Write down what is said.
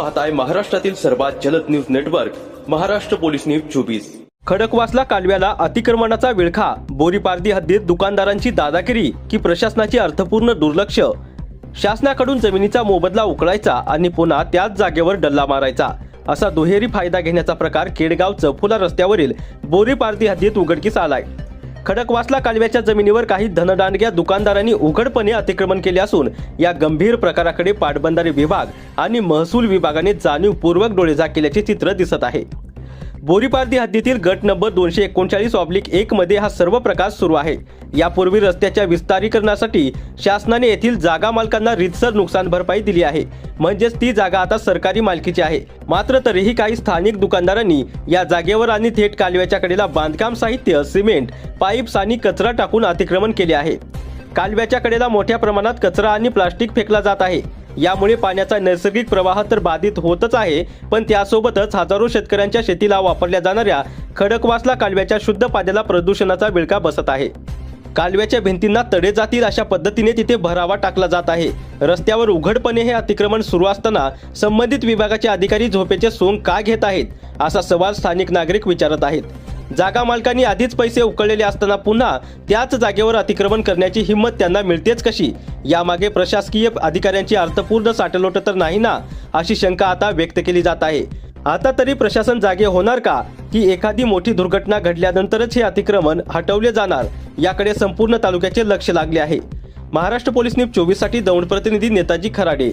पाहताय महाराष्ट्रातील सर्वात जलद news network Maharashtra police news 24। Khadakwasla कालव्याला अतिक्रमणाचा विळखा, बोरीपारधी हद्दीत दुकानदारांची दादागिरी की प्रशासनाची अर्थपूर्ण दुर्लक्ष। शासनाकडून जमिनीचा मोबदला उकळायचा आणि पुन्हा त्याच जागेवर डल्ला मारायचा असा दुहेरी फायदा घेण्याचा प्रकार केडगाव चौफुला रस्त्यावरील बोरीपारधी हद्दीत उघडकीस आलाय। खडकवासला कालव्याच्या जमिनीवर काही धनदांडग्या दुकानदारांनी उघडपणे अतिक्रमण केले असून या गंभीर प्रकाराकडे पाटबंधारे विभाग आणि महसूल विभागाने जाणीवपूर्वक डोळेझाक केल्याचे चित्र दिसत आहे। बोरीपारधी हद्दीतील गट नंबर 239/1 मध्ये हा सर्व प्रकार सुरू आहे। यापूर्वी रस्त्याच्या विस्तारीकरणासाठी शासनाने येथील जागा मालकांना रीतसर नुकसान भरपाई दिली आहे, म्हणजेच ती जागा आता सरकारी मालकीची आहे। मात्र तरीही काही स्थानिक दुकानदारांनी या जागेवर आणि थेट कालव्याच्या कडेला बांधकाम साहित्य, सिमेंट, पाईप्स आणि कचरा टाकून अतिक्रमण केले आहे। कालव्याच्या कडेला मोठ्या प्रमाणात कचरा आणि प्लास्टिक फेकला जात आहे। यामुळे पाण्याचा नैसर्गिक प्रवाह तर बाधित होतच आहे, पण त्यासोबतच हजारो शेतकऱ्यांच्या शेतीला वापरल्या जाणाऱ्या खडकवासला कालव्याच्या शुद्ध पाण्याला प्रदूषणाचा विळखा बसत आहे। कालव्याच्या भिंतींना तडे जातील अशा पद्धतीने तिथे भरावा टाकला जात आहे। रस्त्यावर उघडपणे हे अतिक्रमण सुरू असताना संबंधित विभागाचे अधिकारी झोपेचे सोंग का घेत आहेत असा सवाल स्थानिक नागरिक विचारत आहेत। जागा मालकांनी आधीच पैसे उकळलेले असताना पुन्हा त्याच जागेवर अतिक्रमण करण्याची हिंमत त्यांना मिळतेच कशी? यामागे प्रशासकीय अधिकाऱ्यांची अर्थपूर्ण साठलोट तर नाही ना, अशी शंका आता व्यक्त केली जात आहे। आता तरी प्रशासन जागे होणार का की एखादी मोठी दुर्घटना घडल्यानंतरच हे अतिक्रमण हटवले जाणार, याकडे संपूर्ण तालुक्याचे लक्ष लागले आहे। महाराष्ट्र पोलीस न्यूज 24 साठी दौंड प्रतिनिधी नेताजी खराडे।